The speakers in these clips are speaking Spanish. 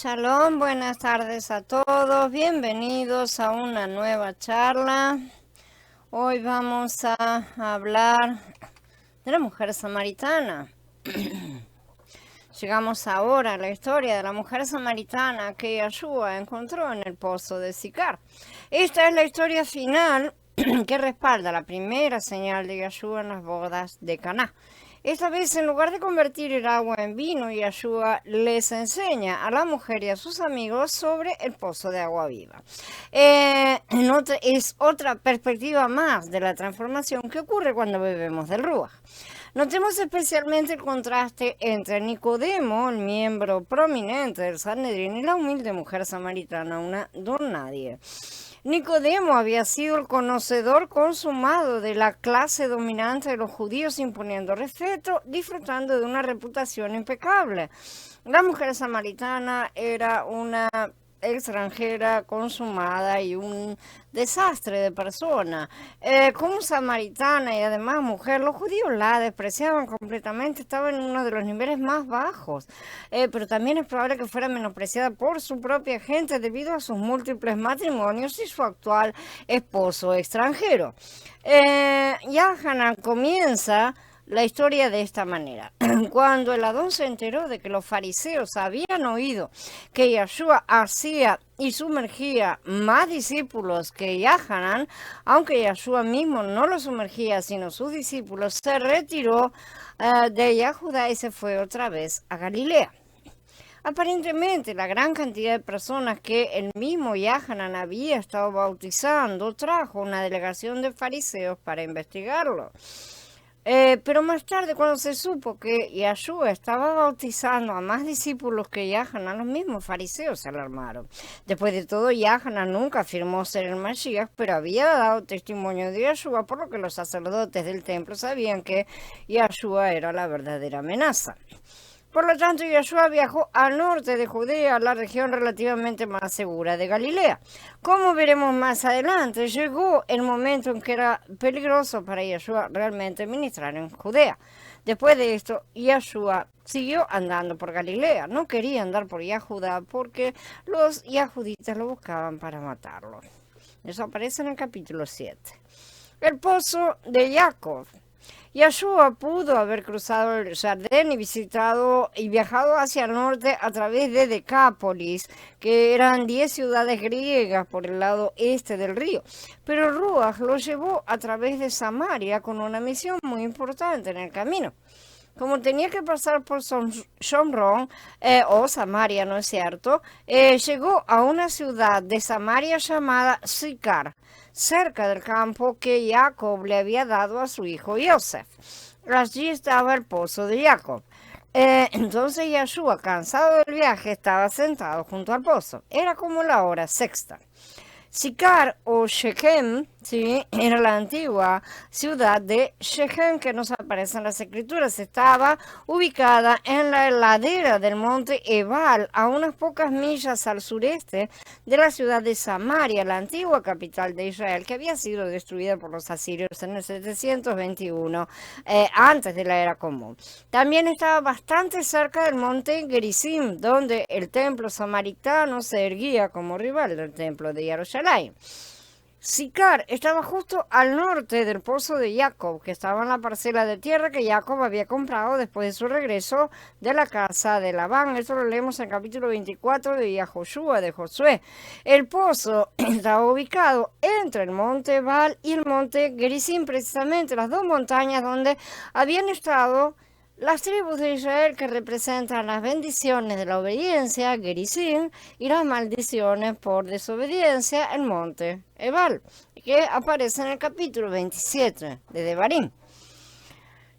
Shalom, buenas tardes a todos, bienvenidos a una nueva charla. Hoy vamos a hablar de la mujer samaritana. Llegamos ahora a la historia de la mujer samaritana que Yahshua encontró en el pozo de Sicar. Esta es la historia final que respalda la primera señal de Yahshua en las bodas de Caná. Esta vez, en lugar de convertir el agua en vino, Yahshua les enseña a la mujer y a sus amigos sobre el pozo de agua viva. Es otra perspectiva más de la transformación que ocurre cuando bebemos del Ruach. Notemos especialmente el contraste entre Nicodemo, el miembro prominente del Sanedrín, y la humilde mujer samaritana, una don nadie. Nicodemo había sido el conocedor consumado de la clase dominante de los judíos, imponiendo respeto, disfrutando de una reputación impecable. La mujer samaritana era una extranjera consumada y un desastre de persona. Como samaritana y además mujer, los judíos la despreciaban completamente, estaba en uno de los niveles más bajos, pero también es probable que fuera menospreciada por su propia gente debido a sus múltiples matrimonios y su actual esposo extranjero. Yahanan comienza la historia de esta manera. Cuando el Adón se enteró de que los fariseos habían oído que Yahshua hacía y sumergía más discípulos que Yahanan, aunque Yahshua mismo no los sumergía sino sus discípulos, se retiró de Yahudá y se fue otra vez a Galilea. Aparentemente, la gran cantidad de personas que el mismo Yahanan había estado bautizando trajo una delegación de fariseos para investigarlo. Pero más tarde, cuando se supo que Yahshua estaba bautizando a más discípulos que Yahanan, los mismos fariseos se alarmaron. Después de todo, Yahanan nunca afirmó ser el Mashiach, pero había dado testimonio de Yahshua, por lo que los sacerdotes del templo sabían que Yahshua era la verdadera amenaza. Por lo tanto, Yahshua viajó al norte de Judea, la región relativamente más segura de Galilea. Como veremos más adelante, llegó el momento en que era peligroso para Yahshua realmente ministrar en Judea. Después de esto, Yahshua siguió andando por Galilea. No quería andar por Yahudá porque los yahuditas lo buscaban para matarlo. Eso aparece en el capítulo 7. El pozo de Jacob. Yahshua pudo haber cruzado el Jardín y visitado y viajado hacia el norte a través de Decápolis, que eran 10 ciudades griegas por el lado este del río. Pero Ruach lo llevó a través de Samaria con una misión muy importante en el camino. Como tenía que pasar por Shomron o Samaria, ¿no es cierto? Llegó a una ciudad de Samaria llamada Sicar, cerca del campo que Jacob le había dado a su hijo Yosef. Allí estaba el pozo de Jacob. Entonces Yahshua, cansado del viaje, estaba sentado junto al pozo. Era como la hora sexta. Sicar o Shechem, ¿sí?, era la antigua ciudad de Shechem que nos aparece en las escrituras. Estaba ubicada en la ladera del monte Ebal, a unas pocas millas al sureste de la ciudad de Samaria, la antigua capital de Israel, que había sido destruida por los asirios en el 721, antes de la era común. También estaba bastante cerca del monte Gerizim, donde el templo samaritano se erguía como rival del templo de Jerusalén. Sicar estaba justo al norte del pozo de Jacob, que estaba en la parcela de tierra que Jacob había comprado después de su regreso de la casa de Labán. Esto lo leemos en el capítulo 24 de Yahoshua, de Josué. El pozo estaba ubicado entre el monte Ebal y el monte Gerizim, precisamente las dos montañas donde habían estado las tribus de Israel, que representan las bendiciones de la obediencia, Gerizim, y las maldiciones por desobediencia, el monte Ebal, que aparece en el capítulo 27 de Devarim.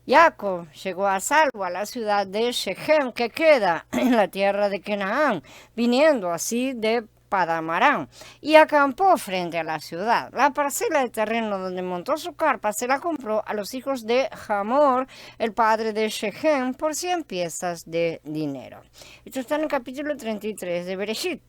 Jacob llegó a salvo a la ciudad de Shechem, que queda en la tierra de Canaán, viniendo así de Padamarán, y acampó frente a la ciudad. La parcela de terreno donde montó su carpa se la compró a los hijos de Hamor, el padre de Shechem, por 100 piezas de dinero. Esto está en el capítulo 33 de Bereshit.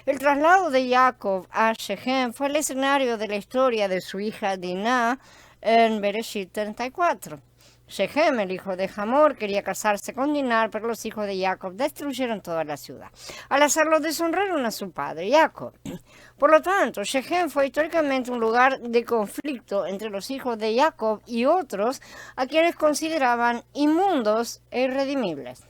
El traslado de Jacob a Shechem fue el escenario de la historia de su hija Dinah en Bereshit 34. Shechem, el hijo de Hamor, quería casarse con Dinar, pero los hijos de Jacob destruyeron toda la ciudad. Al hacerlo, deshonraron a su padre, Jacob. Por lo tanto, Shechem fue históricamente un lugar de conflicto entre los hijos de Jacob y otros a quienes consideraban inmundos e irredimibles.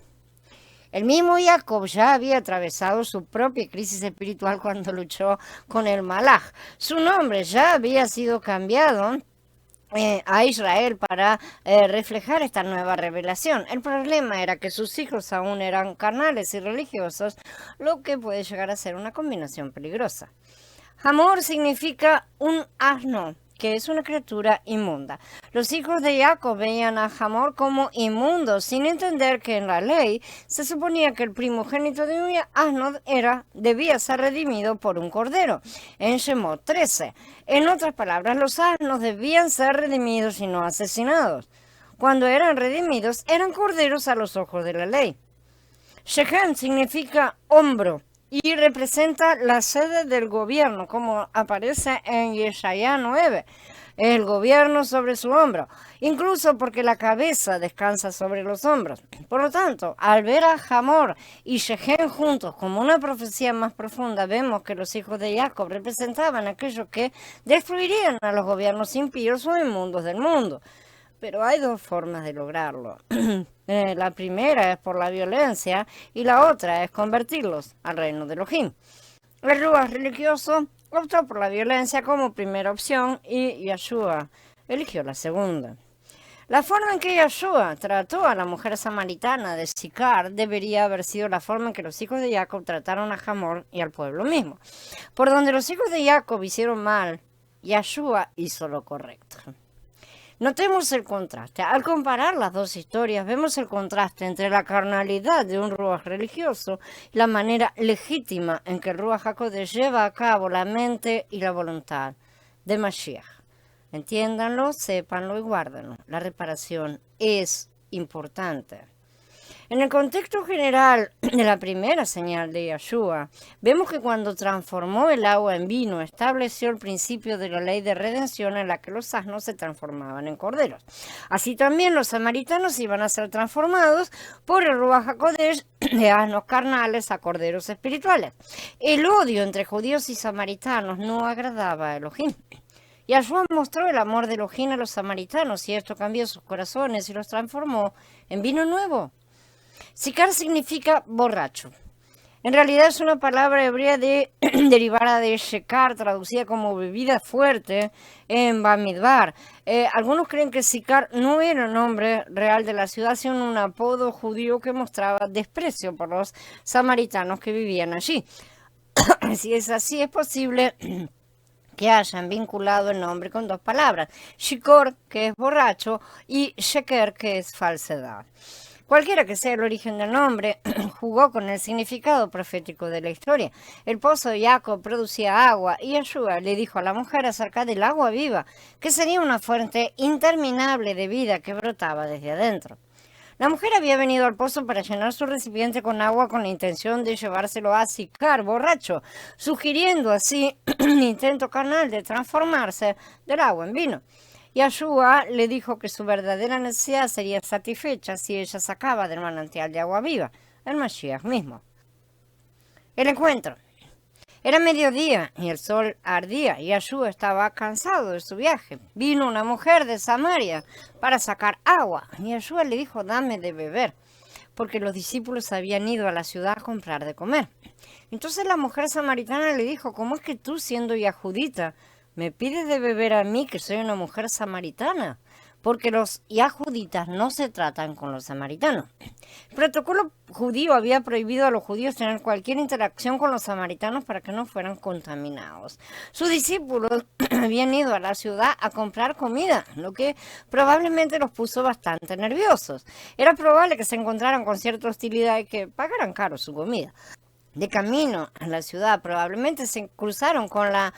El mismo Jacob ya había atravesado su propia crisis espiritual cuando luchó con el Malach. Su nombre ya había sido cambiado a Israel para reflejar esta nueva revelación. El problema era que sus hijos aún eran carnales y religiosos, lo que puede llegar a ser una combinación peligrosa. Hamor significa un asno, que es una criatura inmunda. Los hijos de Jacob veían a Hamor como inmundo, sin entender que en la ley se suponía que el primogénito de un asno debía ser redimido por un cordero, en Shemot 13. En otras palabras, los asnos debían ser redimidos y no asesinados. Cuando eran redimidos, eran corderos a los ojos de la ley. Shechem significa hombro y representa la sede del gobierno, como aparece en Yeshaya 9, el gobierno sobre su hombro, incluso porque la cabeza descansa sobre los hombros. Por lo tanto, al ver a Hamor y Shechem juntos como una profecía más profunda, vemos que los hijos de Jacob representaban aquellos que destruirían a los gobiernos impíos o inmundos del mundo. Pero hay dos formas de lograrlo. La primera es por la violencia y la otra es convertirlos al reino de Elohim. El Ruach religioso optó por la violencia como primera opción y Yeshua eligió la segunda. La forma en que Yeshua trató a la mujer samaritana de Sicar debería haber sido la forma en que los hijos de Jacob trataron a Hamor y al pueblo mismo. Por donde los hijos de Jacob hicieron mal, Yeshua hizo lo correcto. Notemos el contraste. Al comparar las dos historias, vemos el contraste entre la carnalidad de un Ruach religioso y la manera legítima en que el Ruach HaKodesh lleva a cabo la mente y la voluntad de Mashiach. Entiéndanlo, sépanlo y guárdenlo. La reparación es importante. En el contexto general de la primera señal de Yeshua, vemos que cuando transformó el agua en vino, estableció el principio de la ley de redención en la que los asnos se transformaban en corderos. Así también los samaritanos iban a ser transformados por el Ruach HaKodesh de asnos carnales a corderos espirituales. El odio entre judíos y samaritanos no agradaba a Elohim. Yeshua mostró el amor de Elohim a los samaritanos y esto cambió sus corazones y los transformó en vino nuevo. Sicar significa borracho. En realidad es una palabra hebrea derivada de shekar, traducida como bebida fuerte en Bamidbar. Algunos creen que Sicar no era el nombre real de la ciudad, sino un apodo judío que mostraba desprecio por los samaritanos que vivían allí. Si es así, es posible que hayan vinculado el nombre con dos palabras, shikor, que es borracho, y sheker, que es falsedad. Cualquiera que sea el origen del nombre, jugó con el significado profético de la historia. El pozo de Jacob producía agua y Yeshua le dijo a la mujer acerca del agua viva, que sería una fuente interminable de vida que brotaba desde adentro. La mujer había venido al pozo para llenar su recipiente con agua con la intención de llevárselo a Sicar, borracho, sugiriendo así un intento carnal de transformarse del agua en vino. Yeshua le dijo que su verdadera necesidad sería satisfecha si ella sacaba del manantial de agua viva, el Mashiach mismo. El encuentro. Era mediodía y el sol ardía y Yeshua estaba cansado de su viaje. Vino una mujer de Samaria para sacar agua y Yeshua le dijo, dame de beber, porque los discípulos habían ido a la ciudad a comprar de comer. Entonces la mujer samaritana le dijo, ¿cómo es que tú, siendo yahudita, me pides de beber a mí, que soy una mujer samaritana? Porque los yahuditas no se tratan con los samaritanos. El protocolo judío había prohibido a los judíos tener cualquier interacción con los samaritanos para que no fueran contaminados. Sus discípulos habían ido a la ciudad a comprar comida, lo que probablemente los puso bastante nerviosos. Era probable que se encontraran con cierta hostilidad y que pagaran caro su comida. De camino a la ciudad, probablemente se cruzaron con la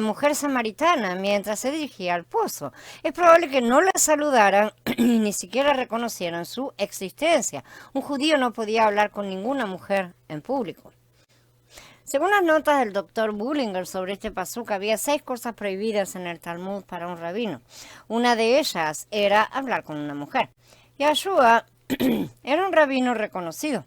mujer samaritana mientras se dirigía al pozo. Es probable que no la saludaran y ni siquiera reconocieran su existencia. Un judío no podía hablar con ninguna mujer en público. Según las notas del doctor Bullinger sobre este pasuk, había 6 cosas prohibidas en el Talmud para un rabino. Una de ellas era hablar con una mujer. Yeshua era un rabino reconocido,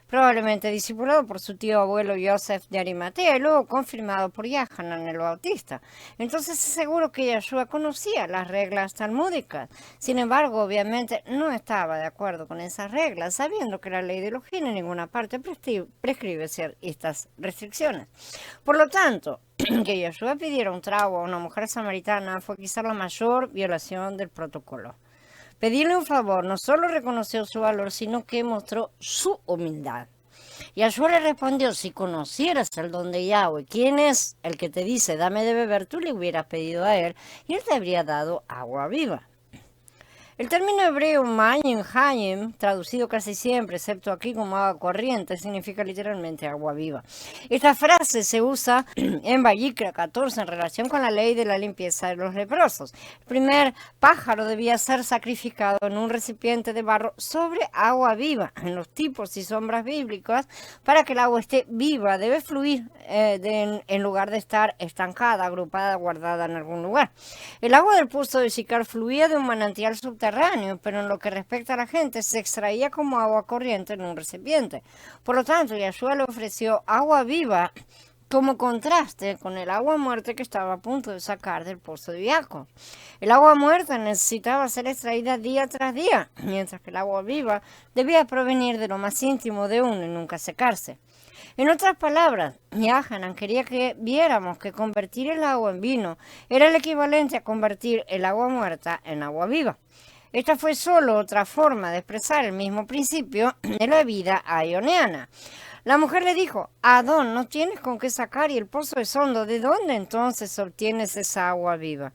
probablemente discipulado por su tío abuelo Yosef de Arimatea y luego confirmado por Yohanan el Bautista. Entonces es seguro que Yeshua conocía las reglas talmúdicas. Sin embargo, obviamente no estaba de acuerdo con esas reglas, sabiendo que la ley de Elohim en ninguna parte prescribe estas restricciones. Por lo tanto, que Yeshua pidiera un trago a una mujer samaritana fue quizá la mayor violación del protocolo. Pedirle un favor no solo reconoció su valor, sino que mostró su humildad. Yahshua le respondió, si conocieras el don de Yahweh, ¿quién es el que te dice, dame de beber? Tú le hubieras pedido a él y él te habría dado agua viva. El término hebreo mayim hayim, traducido casi siempre, excepto aquí como agua corriente, significa literalmente agua viva. Esta frase se usa en Vayikra 14 en relación con la ley de la limpieza de los leprosos. El primer pájaro debía ser sacrificado en un recipiente de barro sobre agua viva. En los tipos y sombras bíblicas, para que el agua esté viva, debe fluir en lugar de estar estancada, agrupada, guardada en algún lugar. El agua del pozo de Sicar fluía de un manantial subterráneo, pero en lo que respecta a la gente, se extraía como agua corriente en un recipiente. Por lo tanto, Yahshua le ofreció agua viva como contraste con el agua muerta que estaba a punto de sacar del pozo de Jacob. El agua muerta necesitaba ser extraída día tras día, mientras que el agua viva debía provenir de lo más íntimo de uno y nunca secarse. En otras palabras, Yohanan quería que viéramos que convertir el agua en vino era el equivalente a convertir el agua muerta en agua viva. Esta fue solo otra forma de expresar el mismo principio de la vida ioniana. La mujer le dijo, Adón, no tienes con qué sacar y el pozo es hondo, ¿de dónde entonces obtienes esa agua viva?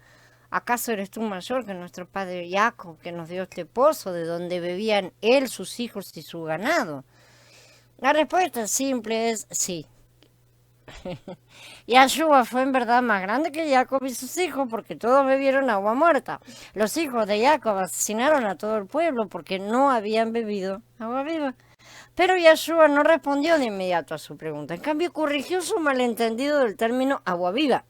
¿Acaso eres tú mayor que nuestro padre Jacob, que nos dio este pozo de donde bebían él, sus hijos y su ganado? La respuesta simple es sí. Yahshua fue en verdad más grande que Jacob y sus hijos porque todos bebieron agua muerta. Los hijos de Jacob asesinaron a todo el pueblo porque no habían bebido agua viva. Pero Yahshua no respondió de inmediato a su pregunta. En cambio, corrigió su malentendido del término agua viva.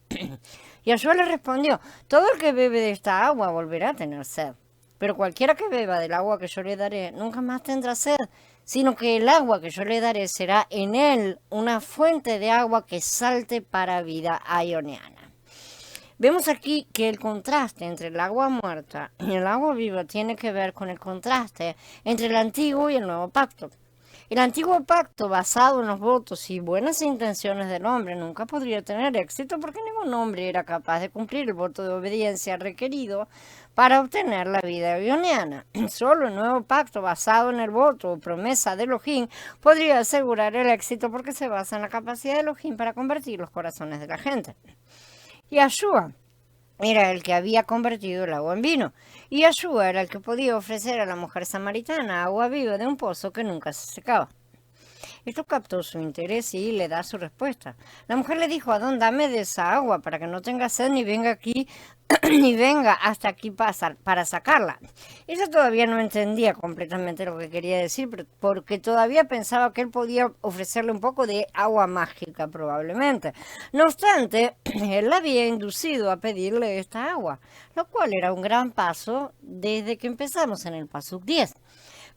Yahshua le respondió, todo el que bebe de esta agua volverá a tener sed. Pero cualquiera que beba del agua que yo le daré nunca más tendrá sed, sino que el agua que yo le daré será en él una fuente de agua que salte para vida ioniana. Vemos aquí que el contraste entre el agua muerta y el agua viva tiene que ver con el contraste entre el antiguo y el nuevo pacto. El antiguo pacto, basado en los votos y buenas intenciones del hombre, nunca podría tener éxito porque ningún hombre era capaz de cumplir el voto de obediencia requerido para obtener la vida ioniana. Solo el nuevo pacto, basado en el voto o promesa de Elohim, podría asegurar el éxito porque se basa en la capacidad de Elohim para convertir los corazones de la gente. Yahshua era el que había convertido el agua en vino, y Yahshua era el que podía ofrecer a la mujer samaritana agua viva de un pozo que nunca se secaba. Esto captó su interés y le da su respuesta. La mujer le dijo, Adón, dame de esa agua para que no tenga sed ni venga aquí, ni venga hasta aquí para sacarla. Ella todavía no entendía completamente lo que quería decir, porque todavía pensaba que él podía ofrecerle un poco de agua mágica, probablemente. No obstante, él la había inducido a pedirle esta agua, lo cual era un gran paso desde que empezamos en el Pasuk 10.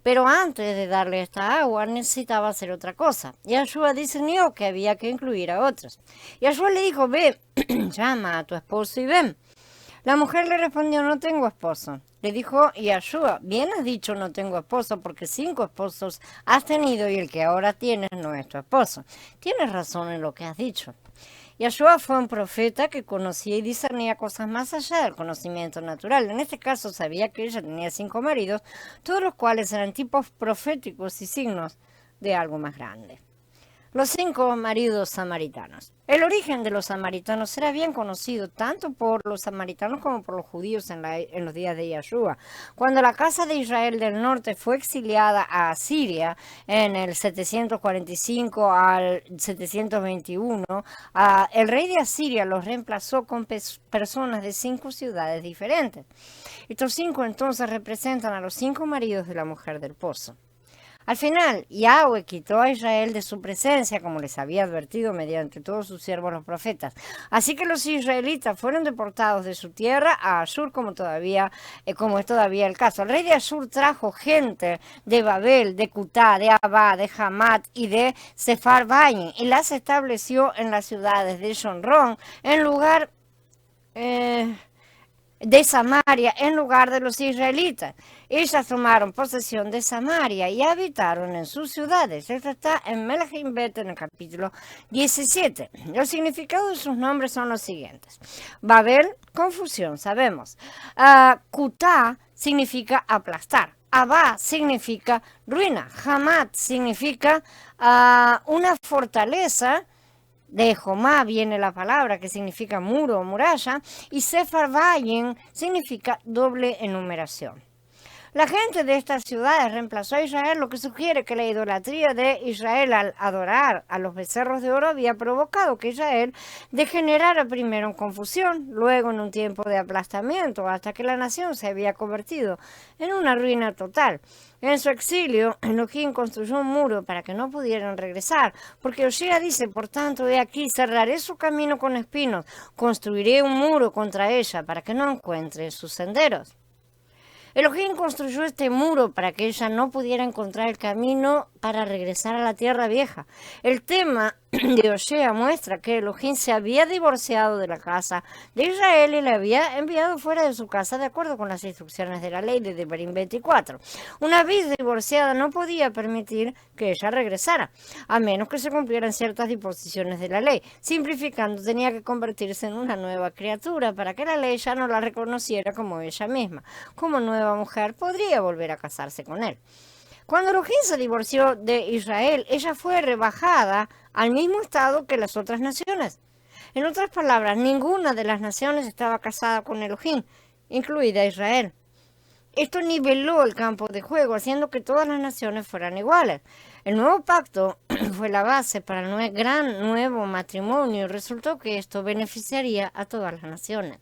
Pero antes de darle esta agua necesitaba hacer otra cosa. Yahshua discernió que había que incluir a otros. Yahshua le dijo, ve, llama a tu esposo y ven. La mujer le respondió, no tengo esposo. Le dijo Yahshua, bien has dicho no tengo esposo porque 5 esposos has tenido y el que ahora tienes no es tu esposo. Tienes razón en lo que has dicho. Yahshua fue un profeta que conocía y discernía cosas más allá del conocimiento natural. En este caso sabía que ella tenía 5 maridos, todos los cuales eran tipos proféticos y signos de algo más grande. Los 5 maridos samaritanos. El origen de los samaritanos era bien conocido tanto por los samaritanos como por los judíos en los días de Yahshua. Cuando la casa de Israel del norte fue exiliada a Asiria en el 745 al 721, el rey de Asiria los reemplazó con personas de 5 ciudades diferentes. Estos 5 entonces representan a los 5 maridos de la mujer del pozo. Al final, Yahweh quitó a Israel de su presencia, como les había advertido mediante todos sus siervos los profetas. Así que los israelitas fueron deportados de su tierra a Ashur, como es todavía el caso. El rey de Ashur trajo gente de Babel, de Cutá, de Abá, de Hamat y de Sepharvaim, y las estableció en las ciudades de Shonrón, en lugar de Samaria, en lugar de los israelitas. Ellas tomaron posesión de Samaria y habitaron en sus ciudades. Esto está en Melahim Bet, en el capítulo 17. Los significados de sus nombres son los siguientes. Babel, confusión, sabemos. Kutá significa aplastar. Abá significa ruina. Hamat significa una fortaleza. De Jomá viene la palabra que significa muro o muralla, y Sepharvaim significa doble enumeración. La gente de estas ciudades reemplazó a Israel, lo que sugiere que la idolatría de Israel al adorar a los becerros de oro había provocado que Israel degenerara primero en confusión, luego en un tiempo de aplastamiento, hasta que la nación se había convertido en una ruina total. En su exilio, Elohim construyó un muro para que no pudieran regresar, porque Osea dice, por tanto, he aquí, cerraré su camino con espinos, construiré un muro contra ella para que no encuentre sus senderos. Elohim construyó este muro para que ella no pudiera encontrar el camino para regresar a la tierra vieja. El tema de Osea muestra que Elohim se había divorciado de la casa de Israel y le había enviado fuera de su casa de acuerdo con las instrucciones de la ley de Devarim 24. Una vez divorciada no podía permitir que ella regresara, a menos que se cumplieran ciertas disposiciones de la ley. Simplificando, tenía que convertirse en una nueva criatura para que la ley ya no la reconociera como ella misma. Como nueva mujer podría volver a casarse con él. Cuando Elohim se divorció de Israel, ella fue rebajada al mismo estado que las otras naciones. En otras palabras, ninguna de las naciones estaba casada con Elohim, incluida Israel. Esto niveló el campo de juego, haciendo que todas las naciones fueran iguales. El nuevo pacto fue la base para el gran nuevo matrimonio y resultó que esto beneficiaría a todas las naciones.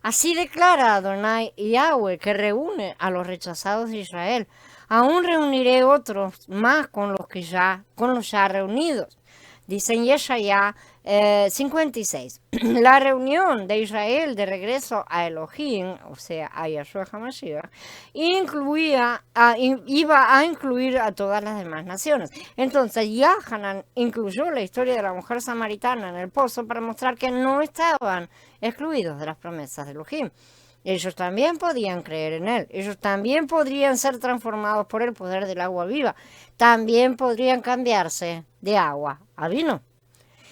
Así declara Adonai Yahweh, que reúne a los rechazados de Israel. Aún reuniré otros más con los ya reunidos. Dice en Yeshaya 56. La reunión de Israel de regreso a Elohim, o sea, a Yahshua HaMashiach, iba a incluir a todas las demás naciones. Entonces, Yahanan incluyó la historia de la mujer samaritana en el pozo para mostrar que no estaban excluidos de las promesas de Elohim. Ellos también podían creer en él. Ellos también podrían ser transformados por el poder del agua viva. También podrían cambiarse de agua a vino.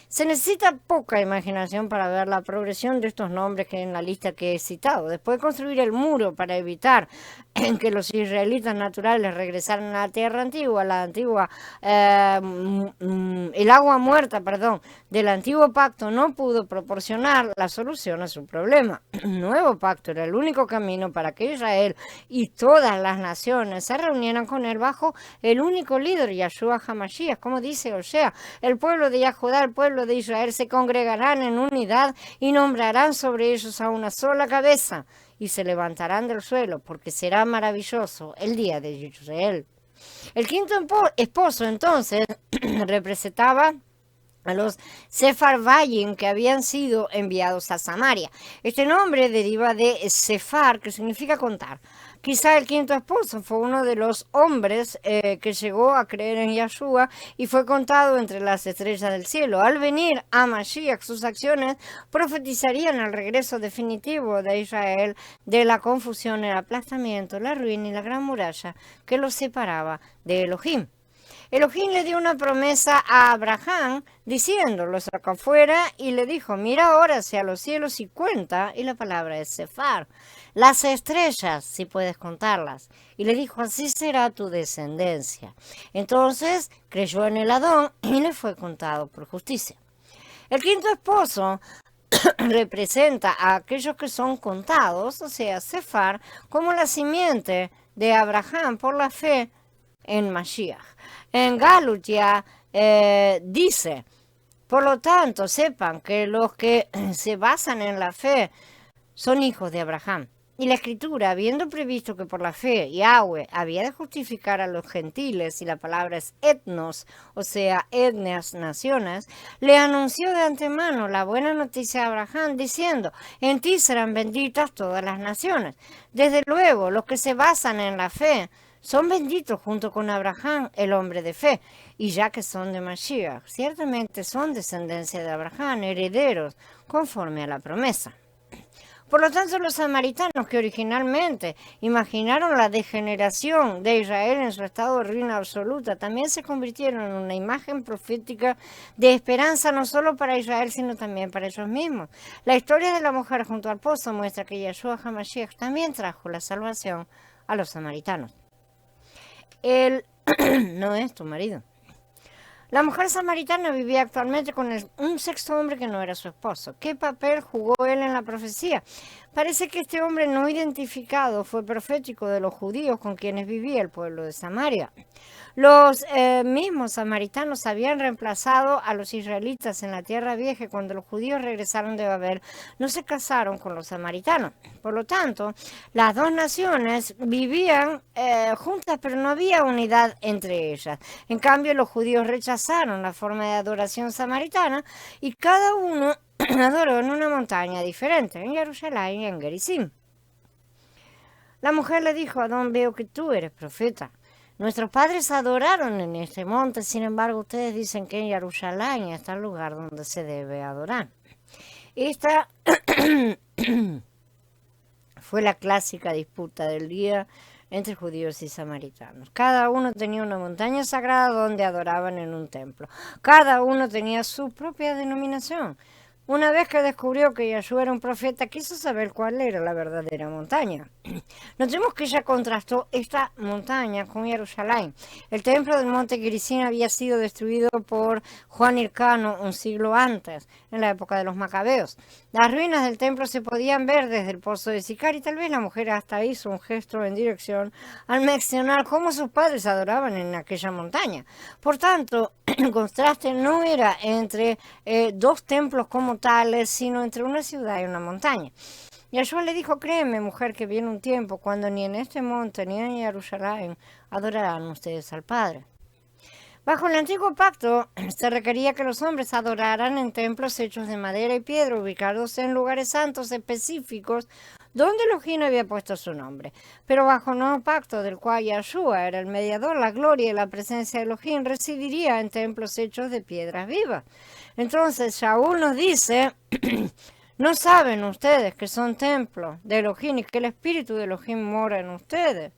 Se necesita poca imaginación para ver la progresión de estos nombres que en la lista que he citado. Después de construir el muro para evitar que los israelitas naturales regresaran a la tierra antigua, el agua muerta, del antiguo pacto no pudo proporcionar la solución a su problema. El nuevo pacto era el único camino para que Israel y todas las naciones se reunieran con él bajo el único líder, Yahshua HaMashiach, como dice Osea, el pueblo de Yahudá, el pueblo de Israel se congregarán en unidad y nombrarán sobre ellos a una sola cabeza y se levantarán del suelo porque será maravilloso el día de Israel. El quinto esposo entonces representaba a los Sepharvaim que habían sido enviados a Samaria. Este nombre deriva de Sephar, que significa contar. Quizá el quinto esposo fue uno de los hombres que llegó a creer en Yahshua y fue contado entre las estrellas del cielo. Al venir a Mashiach, sus acciones profetizarían el regreso definitivo de Israel de la confusión, el aplastamiento, la ruina y la gran muralla que los separaba de Elohim. Elohim le dio una promesa a Abraham diciendo, lo sacó afuera y le dijo, mira ahora hacia los cielos y cuenta, y la palabra es Sephar, las estrellas, si puedes contarlas. Y le dijo, así será tu descendencia. Entonces creyó en el Adón y le fue contado por justicia. El quinto esposo representa a aquellos que son contados, o sea, Sephar, como la simiente de Abraham por la fe en Mashiach. En Galutia dice, por lo tanto, sepan que los que se basan en la fe son hijos de Abraham. Y la Escritura, habiendo previsto que por la fe Yahweh había de justificar a los gentiles, y la palabra es etnos, o sea, etnias, naciones, le anunció de antemano la buena noticia a Abraham, diciendo, en ti serán benditas todas las naciones. Desde luego, los que se basan en la fe son benditos junto con Abraham, el hombre de fe, y ya que son de Mashiach, ciertamente son descendencia de Abraham, herederos, conforme a la promesa. Por lo tanto, los samaritanos que originalmente imaginaron la degeneración de Israel en su estado de ruina absoluta, también se convirtieron en una imagen profética de esperanza no solo para Israel, sino también para ellos mismos. La historia de la mujer junto al pozo muestra que Yeshua HaMashiach también trajo la salvación a los samaritanos. Él no es tu marido. La mujer samaritana vivía actualmente con un sexto hombre que no era su esposo. ¿Qué papel jugó él en la profecía? Parece que este hombre no identificado fue profético de los judíos con quienes vivía el pueblo de Samaria. Los mismos samaritanos habían reemplazado a los israelitas en la tierra vieja. Cuando los judíos regresaron de Babel, no se casaron con los samaritanos. Por lo tanto, las dos naciones vivían juntas, pero no había unidad entre ellas. En cambio, los judíos rechazaron la forma de adoración samaritana y cada uno adoró en una montaña diferente, en Jerusalén y en Gerizim. La mujer le dijo, Adón, veo que tú eres profeta. Nuestros padres adoraron en este monte, sin embargo, ustedes dicen que en Jerusalén está el lugar donde se debe adorar. Esta fue la clásica disputa del día entre judíos y samaritanos. Cada uno tenía una montaña sagrada donde adoraban en un templo. Cada uno tenía su propia denominación. Una vez que descubrió que Yeshua era un profeta, quiso saber cuál era la verdadera montaña. Notemos que ella contrastó esta montaña con Jerusalén. El templo del monte Gerizim había sido destruido por Juan Hircano un siglo antes, en la época de los macabeos. Las ruinas del templo se podían ver desde el pozo de Sicar y tal vez la mujer hasta hizo un gesto en dirección al mencionar cómo sus padres adoraban en aquella montaña. Por tanto, el contraste no era entre dos templos como tales, sino entre una ciudad y una montaña. Yeshua le dijo, créeme, mujer, que viene un tiempo cuando ni en este monte ni en Jerusalén adorarán ustedes al Padre. Bajo el antiguo pacto se requería que los hombres adoraran en templos hechos de madera y piedra, ubicados en lugares santos específicos donde Elohim había puesto su nombre. Pero bajo el nuevo pacto, del cual Yeshua era el mediador, la gloria y la presencia de Elohim residiría en templos hechos de piedras vivas. Entonces Shaul nos dice, ¿no saben ustedes que son templos de Elohim y que el espíritu de Elohim mora en ustedes?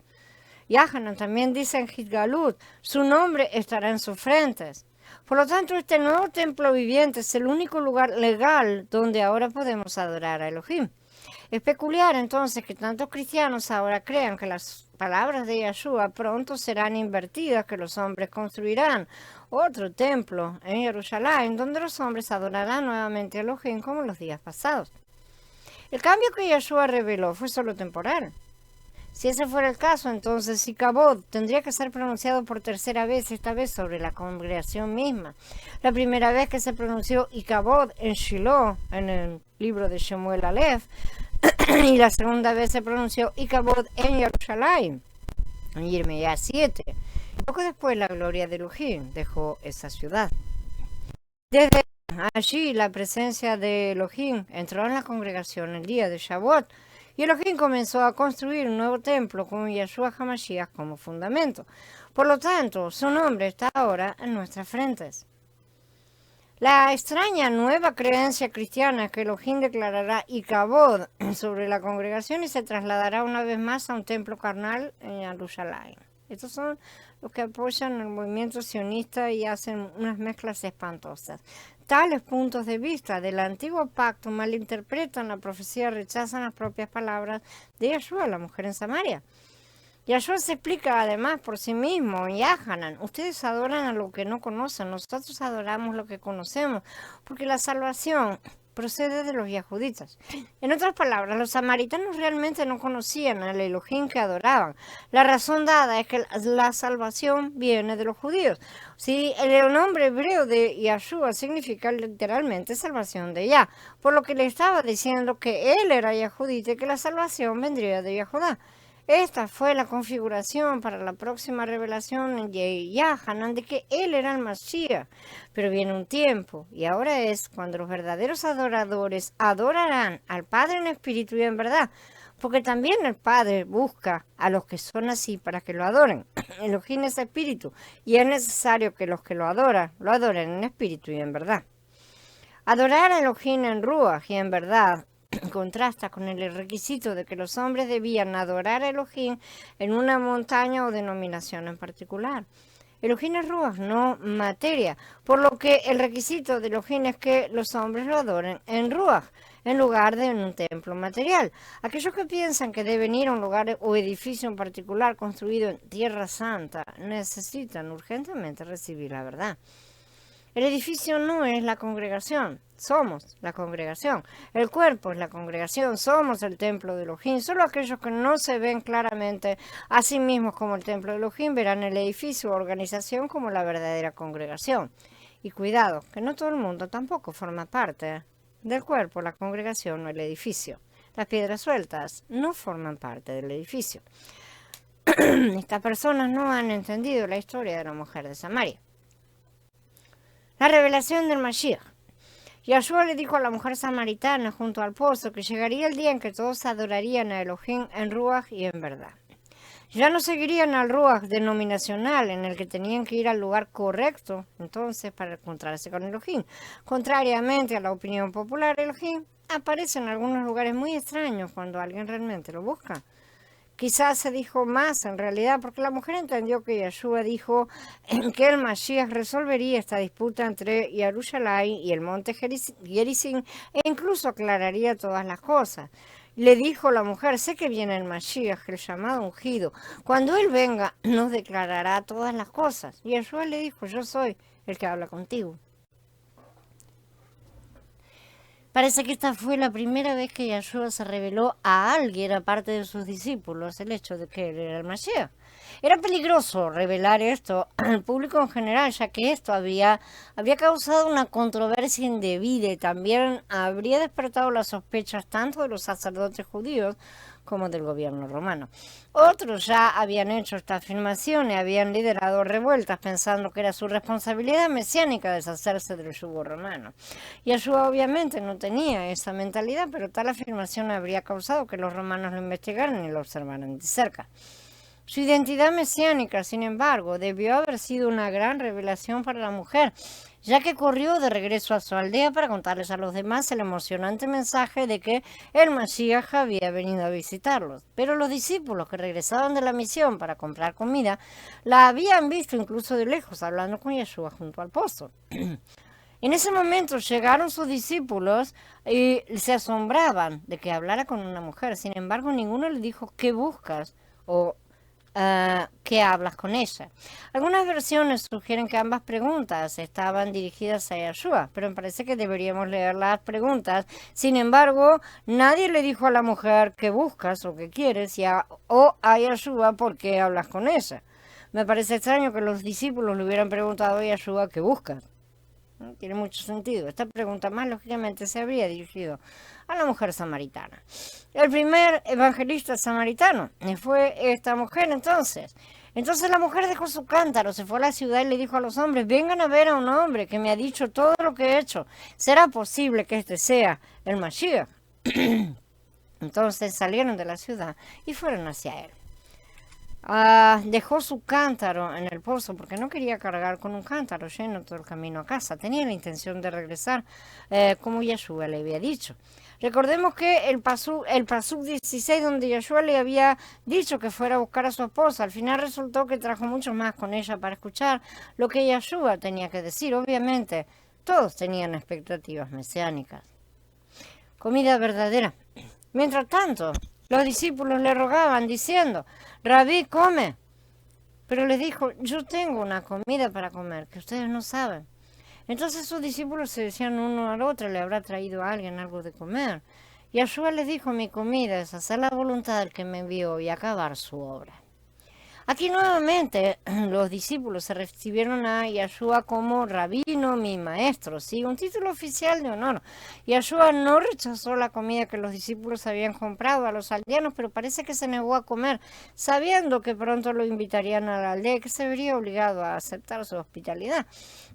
Yahanan también dice en Gitgalut, su nombre estará en sus frentes. Por lo tanto, este nuevo templo viviente es el único lugar legal donde ahora podemos adorar a Elohim. Es peculiar entonces que tantos cristianos ahora crean que las palabras de Yeshua pronto serán invertidas, que los hombres construirán otro templo en Jerusalén donde los hombres adorarán nuevamente a Elohim como los días pasados. El cambio que Yeshua reveló fue solo temporal. Si ese fuera el caso, entonces Icabod tendría que ser pronunciado por tercera vez, esta vez sobre la congregación misma. La primera vez que se pronunció Icabod en Shiloh, en el libro de Shemuel Aleph, y la segunda vez se pronunció Icabod en Jerusalén, en Jeremías 7. Poco después la gloria de Elohim dejó esa ciudad. Desde allí la presencia de Elohim entró en la congregación el día de Shavuot, y Elohim comenzó a construir un nuevo templo con Yeshua HaMashiach como fundamento. Por lo tanto, su nombre está ahora en nuestras frentes. La extraña nueva creencia cristiana es que Elohim declarará Icabod sobre la congregación y se trasladará una vez más a un templo carnal en Jerusalén. Estos son los que apoyan el movimiento sionista y hacen unas mezclas espantosas. Tales puntos de vista del antiguo pacto malinterpretan la profecía, rechazan las propias palabras de Yeshua, la mujer en Samaria. Yeshua se explica además por sí mismo, Yahanan, ustedes adoran a lo que no conocen, nosotros adoramos lo que conocemos, porque la salvación procede de los yahuditas. En otras palabras, los samaritanos realmente no conocían al Elohim que adoraban. La razón dada es que la salvación viene de los judíos. Sí, el nombre hebreo de Yahshua significa literalmente salvación de Yah, por lo que le estaba diciendo que él era yahudita y que la salvación vendría de Yahudá. Esta fue la configuración para la próxima revelación de Yahanan de que él era el Mashiach. Pero viene un tiempo, y ahora es cuando los verdaderos adoradores adorarán al Padre en espíritu y en verdad, porque también el Padre busca a los que son así para que lo adoren. Elohim es espíritu, y es necesario que los que lo adoren en espíritu y en verdad. Adorar a Elohim en Ruach y en verdad contrasta con el requisito de que los hombres debían adorar a Elohim en una montaña o denominación en particular. Elohim es Ruach, no materia, por lo que el requisito de Elohim es que los hombres lo adoren en Ruach, en lugar de en un templo material. Aquellos que piensan que deben ir a un lugar o edificio en particular construido en Tierra Santa necesitan urgentemente recibir la verdad. El edificio no es la congregación, somos la congregación. El cuerpo es la congregación, somos el templo de Elohim. Solo aquellos que no se ven claramente a sí mismos como el templo de Elohim verán el edificio o organización como la verdadera congregación. Y cuidado, que no todo el mundo tampoco forma parte del cuerpo, la congregación o el edificio. Las piedras sueltas no forman parte del edificio. Estas personas no han entendido la historia de la mujer de Samaria. La revelación del Mashiach. Yahshua le dijo a la mujer samaritana junto al pozo que llegaría el día en que todos adorarían a Elohim en Ruach y en verdad. Ya no seguirían al Ruach denominacional en el que tenían que ir al lugar correcto entonces para encontrarse con Elohim. Contrariamente a la opinión popular, Elohim aparece en algunos lugares muy extraños cuando alguien realmente lo busca. Quizás se dijo más en realidad porque la mujer entendió que Yahshua dijo que el Mashiach resolvería esta disputa entre Jerusalén y el monte Gerizim e incluso aclararía todas las cosas. Le dijo la mujer, sé que viene el Mashiach, el llamado ungido. Cuando él venga nos declarará todas las cosas. Y Yahshua le dijo, yo soy el que habla contigo. Parece que esta fue la primera vez que Yahshua se reveló a alguien aparte de sus discípulos, el hecho de que él era el Mashiach. Era peligroso revelar esto al público en general, ya que esto había causado una controversia indebida y también habría despertado las sospechas tanto de los sacerdotes judíos como del gobierno romano. Otros ya habían hecho esta afirmación y habían liderado revueltas pensando que era su responsabilidad mesiánica deshacerse del yugo romano. Yahshua obviamente no tenía esa mentalidad, pero tal afirmación habría causado que los romanos lo investigaran y lo observaran de cerca. Su identidad mesiánica, sin embargo, debió haber sido una gran revelación para la mujer, ya que corrió de regreso a su aldea para contarles a los demás el emocionante mensaje de que el Mashiach había venido a visitarlos. Pero los discípulos que regresaban de la misión para comprar comida, la habían visto incluso de lejos hablando con Yahshua junto al pozo. En ese momento llegaron sus discípulos y se asombraban de que hablara con una mujer. Sin embargo, ninguno le dijo, ¿qué buscas? O ¿qué hablas con ella? Algunas versiones sugieren que ambas preguntas estaban dirigidas a Yahshua, pero me parece que deberíamos leer las preguntas. Sin embargo, nadie le dijo a la mujer qué buscas o qué quieres o a Yahshua por qué hablas con ella. Me parece extraño que los discípulos le hubieran preguntado a Yahshua qué buscas. No tiene mucho sentido. Esta pregunta más lógicamente se habría dirigido a la mujer samaritana. El primer evangelista samaritano fue esta mujer entonces. Entonces la mujer dejó su cántaro, se fue a la ciudad y le dijo a los hombres, vengan a ver a un hombre que me ha dicho todo lo que he hecho. ¿Será posible que este sea el Mashiach? Entonces salieron de la ciudad y fueron hacia él. Dejó su cántaro en el pozo porque no quería cargar con un cántaro lleno todo el camino a casa. Tenía la intención de regresar como Yahshua le había dicho. Recordemos que el pasuk 16 donde Yahshua le había dicho que fuera a buscar a su esposa, al final resultó que trajo mucho más con ella para escuchar lo que Yahshua tenía que decir. Obviamente todos tenían expectativas mesiánicas. Comida verdadera. Mientras tanto, los discípulos le rogaban diciendo, Rabí, come. Pero les dijo, yo tengo una comida para comer que ustedes no saben. Entonces sus discípulos se decían uno al otro, ¿le habrá traído a alguien algo de comer? Y Yeshua les dijo, mi comida es hacer la voluntad del que me envió y acabar su obra. Aquí nuevamente los discípulos se recibieron a Yeshua como rabino, mi maestro, ¿sí? Un título oficial de honor. Yeshua no rechazó la comida que los discípulos habían comprado a los aldeanos, pero parece que se negó a comer, sabiendo que pronto lo invitarían a la aldea y que se vería obligado a aceptar su hospitalidad.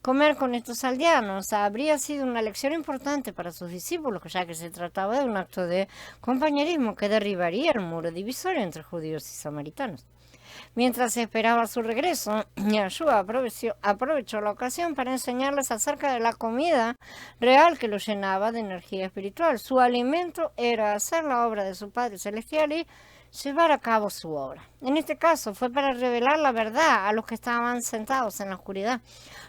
Comer con estos aldeanos habría sido una lección importante para sus discípulos, ya que se trataba de un acto de compañerismo que derribaría el muro divisorio entre judíos y samaritanos. Mientras esperaba su regreso, Yeshua aprovechó la ocasión para enseñarles acerca de la comida real que los llenaba de energía espiritual. Su alimento era hacer la obra de su Padre Celestial y llevar a cabo su obra. En este caso fue para revelar la verdad a los que estaban sentados en la oscuridad.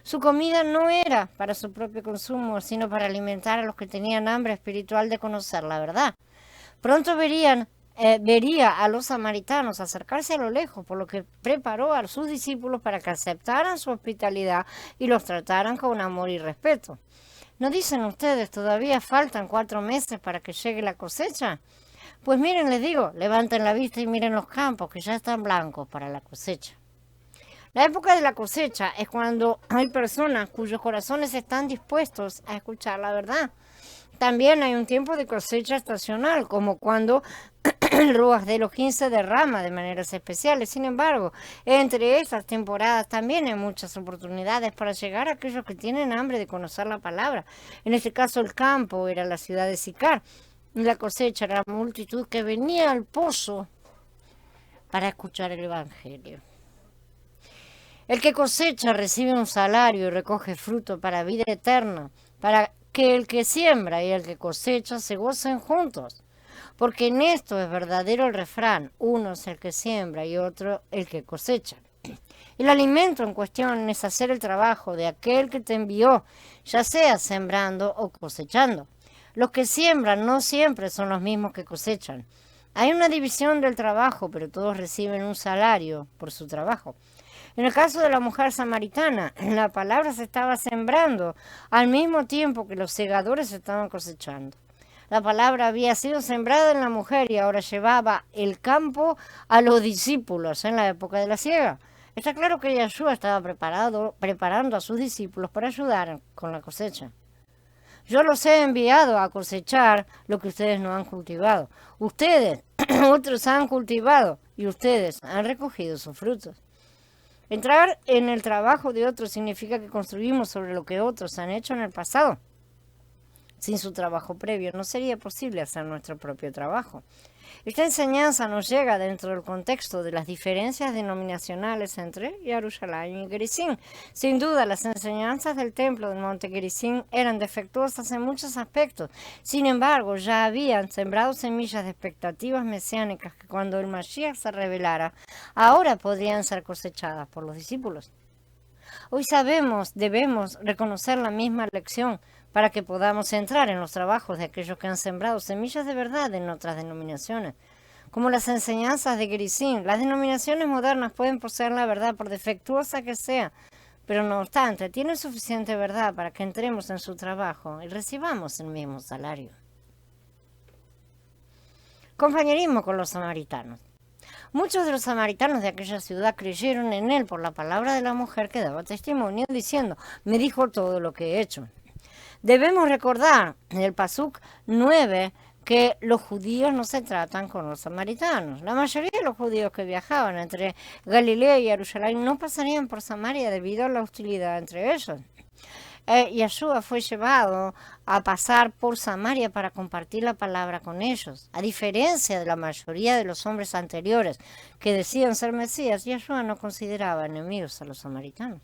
Su comida no era para su propio consumo, sino para alimentar a los que tenían hambre espiritual de conocer la verdad. Pronto vería a los samaritanos acercarse a lo lejos, por lo que preparó a sus discípulos para que aceptaran su hospitalidad y los trataran con amor y respeto. ¿No dicen ustedes, todavía faltan 4 meses para que llegue la cosecha? Pues miren, les digo, levanten la vista y miren los campos que ya están blancos para la cosecha. La época de la cosecha es cuando hay personas cuyos corazones están dispuestos a escuchar la verdad. También hay un tiempo de cosecha estacional, como cuando el Ruach de Elohim se derrama de maneras especiales. Sin embargo, entre estas temporadas también hay muchas oportunidades para llegar a aquellos que tienen hambre de conocer la palabra. En este caso, el campo era la ciudad de Sicar, y la cosecha era la multitud que venía al pozo para escuchar el Evangelio. El que cosecha recibe un salario y recoge fruto para vida eterna, para que el que siembra y el que cosecha se gocen juntos. Porque en esto es verdadero el refrán, uno es el que siembra y otro el que cosecha. El alimento en cuestión es hacer el trabajo de aquel que te envió, ya sea sembrando o cosechando. Los que siembran no siempre son los mismos que cosechan. Hay una división del trabajo, pero todos reciben un salario por su trabajo. En el caso de la mujer samaritana, la palabra se estaba sembrando al mismo tiempo que los segadores estaban cosechando. La palabra había sido sembrada en la mujer y ahora llevaba el campo a los discípulos en la época de la siega. Está claro que Yeshua estaba preparando a sus discípulos para ayudar con la cosecha. Yo los he enviado a cosechar lo que ustedes no han cultivado. Ustedes, otros han cultivado y ustedes han recogido sus frutos. Entrar en el trabajo de otros significa que construimos sobre lo que otros han hecho en el pasado. Sin su trabajo previo no sería posible hacer nuestro propio trabajo. Esta enseñanza nos llega dentro del contexto de las diferencias denominacionales entre Jerusalén y Gerizim. Sin duda, las enseñanzas del templo del monte Gerizim eran defectuosas en muchos aspectos. Sin embargo, ya habían sembrado semillas de expectativas mesiánicas que cuando el Mashiach se revelara, ahora podrían ser cosechadas por los discípulos. Hoy debemos reconocer la misma lección para que podamos entrar en los trabajos de aquellos que han sembrado semillas de verdad en otras denominaciones. Como las enseñanzas de Gerizim, las denominaciones modernas pueden poseer la verdad por defectuosa que sea, pero no obstante, tienen suficiente verdad para que entremos en su trabajo y recibamos el mismo salario. Compañerismo con los samaritanos. Muchos de los samaritanos de aquella ciudad creyeron en él por la palabra de la mujer que daba testimonio diciendo, me dijo todo lo que he hecho. Debemos recordar en el Pasuk 9 que los judíos no se tratan con los samaritanos. La mayoría de los judíos que viajaban entre Galilea y Jerusalén no pasarían por Samaria debido a la hostilidad entre ellos. Yeshua fue llevado a pasar por Samaria para compartir la palabra con ellos. A diferencia de la mayoría de los hombres anteriores que decían ser Mesías, Yeshua no consideraba enemigos a los samaritanos.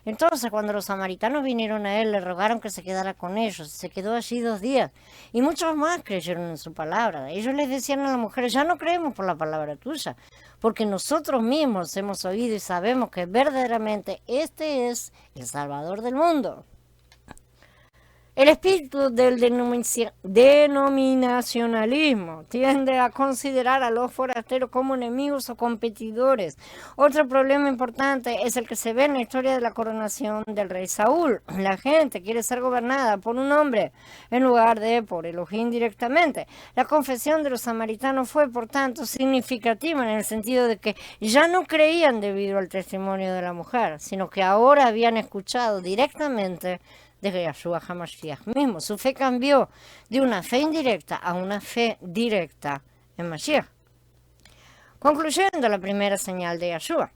Entonces, cuando los samaritanos vinieron a él, le rogaron que se quedara con ellos. Se quedó allí 2 días. Y muchos más creyeron en su palabra. Ellos les decían a las mujeres, ya no creemos por la palabra tuya, porque nosotros mismos hemos oído y sabemos que verdaderamente este es el Salvador del mundo. El espíritu del denominacionalismo tiende a considerar a los forasteros como enemigos o competidores. Otro problema importante es el que se ve en la historia de la coronación del rey Saúl. La gente quiere ser gobernada por un hombre en lugar de por Elohim directamente. La confesión de los samaritanos fue, por tanto, significativa en el sentido de que ya no creían debido al testimonio de la mujer, sino que ahora habían escuchado directamente de Yahshua HaMashiach mismo. Su fe cambió de una fe indirecta a una fe directa en Mashiach. Concluyendo la primera señal de Yahshua,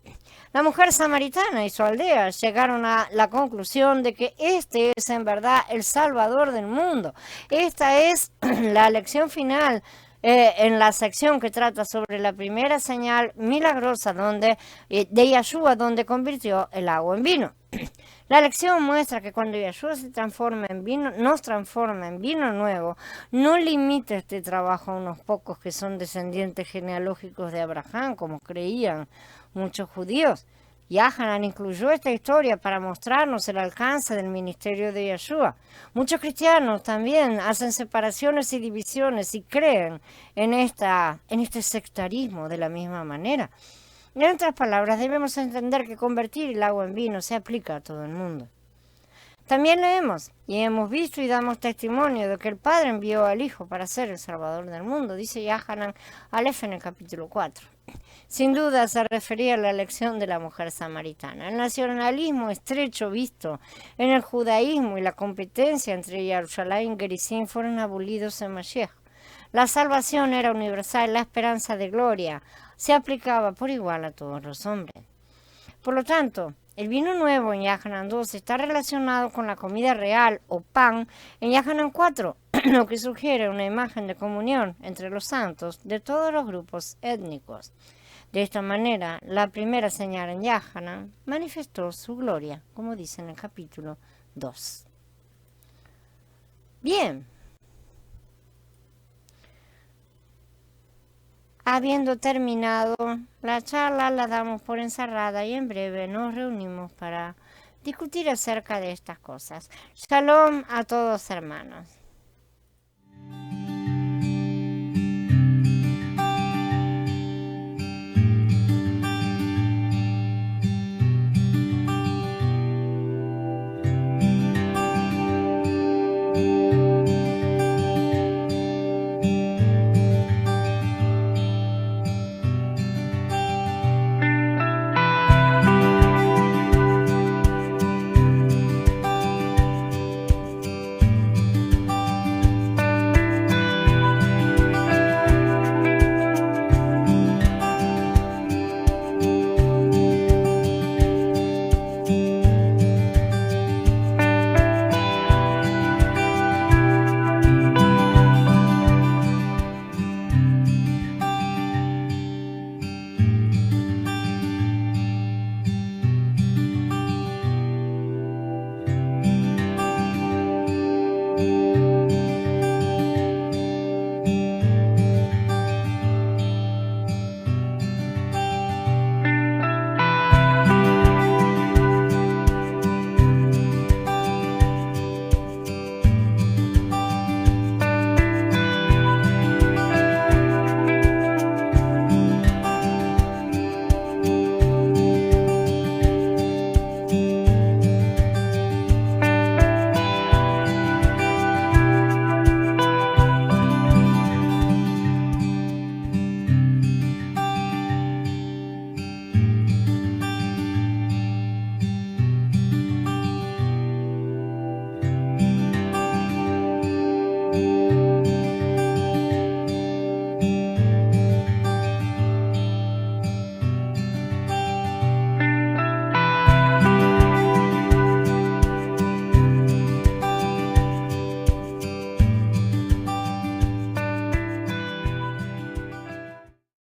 la mujer samaritana y su aldea llegaron a la conclusión de que este es en verdad el Salvador del mundo. Esta es la lección final en la sección que trata sobre la primera señal milagrosa de Yahshua, donde convirtió el agua en vino. La lección muestra que cuando Yahshua se transforma en vino, nos transforma en vino nuevo, no limita este trabajo a unos pocos que son descendientes genealógicos de Abraham, como creían muchos judíos. Yahanan incluyó esta historia para mostrarnos el alcance del ministerio de Yahshua. Muchos cristianos también hacen separaciones y divisiones y creen en este sectarismo de la misma manera. En otras palabras, debemos entender que convertir el agua en vino se aplica a todo el mundo. También leemos y hemos visto y damos testimonio de que el Padre envió al Hijo para ser el Salvador del mundo, dice Yahanan Aleph en el capítulo 4. Sin duda se refería a la elección de la mujer samaritana. El nacionalismo estrecho visto en el judaísmo y la competencia entre Jerusalén y Gerizim fueron abolidos en Mashiach. La salvación era universal, la esperanza de gloria se aplicaba por igual a todos los hombres. Por lo tanto, el vino nuevo en Yahanan 2 está relacionado con la comida real o pan en Yahanan 4, lo que sugiere una imagen de comunión entre los santos de todos los grupos étnicos. De esta manera, la primera señal en Yahanan manifestó su gloria, como dice en el capítulo 2. Bien. Habiendo terminado la charla, la damos por encerrada y en breve nos reunimos para discutir acerca de estas cosas. Shalom a todos, hermanos.